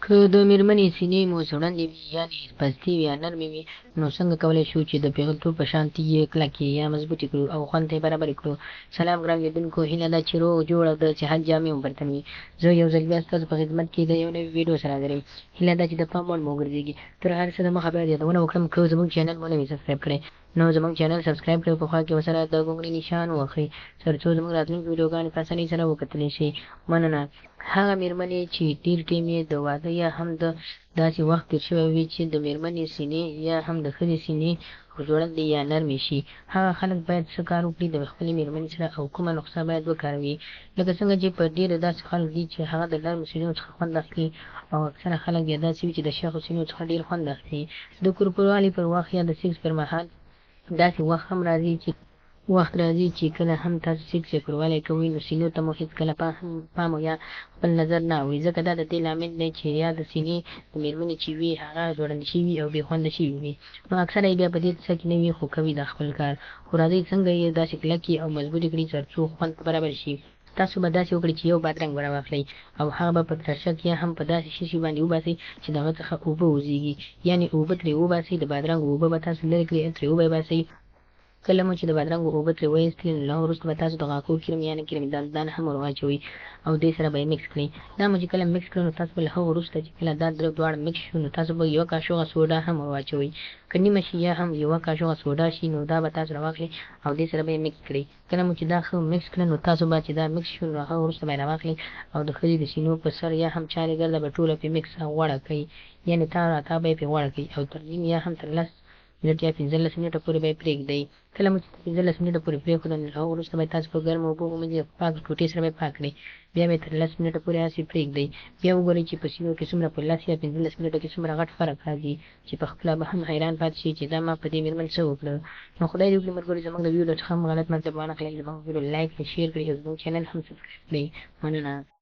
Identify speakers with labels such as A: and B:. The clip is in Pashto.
A: که د مېرمنې سینې مو ځوړندې وي یعنې پستې وي یا نرمې وي نو څنګه کولی شو چې د پیغلتوب په شانتي یې کلکې یا مضبوطې کړو او خوند ته یې برابرې کړو. سلام ګران لیدونکو، هیله ده چې روغ جوړ او د صحت جامې مو برتن وي. زه یو ځل بیا ستاسو په خدمت کې د یو نوي ویډیو سره حاضر یم. هیله ده چې د پام وړ مو وګرځېږي. تر هر څه دمخه باید یادونه وکړم که زموږ چینل مو نه وي سبسکرایب کړی نو زموږ چینل سبسکرایب کړئ او په خوا کې ورسره د ګونګړي نشان ووهئ تر څو زموږ راتلونکي ویډیوګانې په اسانۍ سره وکتلی شئ. مننه. هغه مېرمنې چې ډېر ټیم یې د واده یا هم د داسې وخت تېر شوی وي چې د مېرمنې سینې یا هم د ښځې سینې ځوړندې یا نرمې شي، هغه خلک باید څه کار وکړي د خپلې مېرمنې سره او کومه نسخه باید وکاروي. لکه څنګه چې په ډېره داسې خلک دي چې هغه د نرمو سینو څخه خوند اخلي او اکثره خلک بیا داسې وي چې د شاخو سینو څخه ډېر خوند اخلي. د کورپوالي پر وخت یا د سیکس پر مهال داسې وخت راځي چې کله هم تاسو سیکس یا کوروالی کوئ نو سینو ته مو هېڅکله پام یا خپل نظر نه اوړي، ځکه دا د دې لامل دی چې یا د سینې د مېرمنې چې وي هغه ځوړندې شوي او بې خونده شوي وي، نو اکثره یې بیا په دې څه کې نه وي خو کوي دا خپل کار. خو راځئ څنګه یې داسې کلکې او مضبوطې کړي تر څو خوند برابر شي. تاسو به داسې وکړئ چې یو بادرنګ به راواخلئ او هغه به په ترشک یا هم په داسې شیشې باندې وباسئ چې د هغه څخه اوبه وځېږي، یعنې اوبه ترې وباسئ. د بادرنګو اوبه به تاسو لرې کړئ، ترې وبه یې باسئ. کله مو چې د بادرنګو اوبه ترې وایستلې نو له هغه وروسته به تاسو د غاښو کریم یعنې کریم دانه هم ور واچوئ او دې سره به یې مکس کړئ. دا مو چې کله مکس کړئ نو تاسو به له هغه وروسته چې کله دا دواړه مکس شو نو تاسو به یوه کاشوغه سوډا هم ور واچوئ. که نیمه شي یا هم یوه کاشوغه سوډا شي نو دا به تاسو راواخلئ او دې سره به یې مکس کړئ. کله مو چې دا ښه مکس کړئ نو تاسو به چې دا مکس شو نو هغه وروسته به یې راواخلئ او د ښځې د سینو په سر یا هم چارې ګرده به ټوله پرې مکس او غوړه کړئ، یعنې تار راتاو به یې پرې غوړه کړئ او تر نیم یا هم تر 10 منټ یا 15 منټه پورې به یې پرېږدئ. کله مو چې 15 منټه پورې پرېښودل نو له هغه وروسته به یې تاسو په ګرمو اوبو ومینځئ او په پاکې ټوټې سره به یې پاک کړئ. بیا به یې تر 10 منټه پورې هسې پرېږدئ. بیا وګورئ چې په سینو کې څومره په 10 یا 15 منټه کې څومره غټ فرق راځي چې پخپله به هم حیران پاتې شئ چې دا ما په دې مېرمن څه وکړه. نو خدای دې وکړي ملګرو زموږ د ویډیو څخه هم غلط مطلب وانخلئ، زموږ ویډیو لایک کړئ، شیر کړئ او زموږ چینل هم سبسکرایب کړئ. مننه.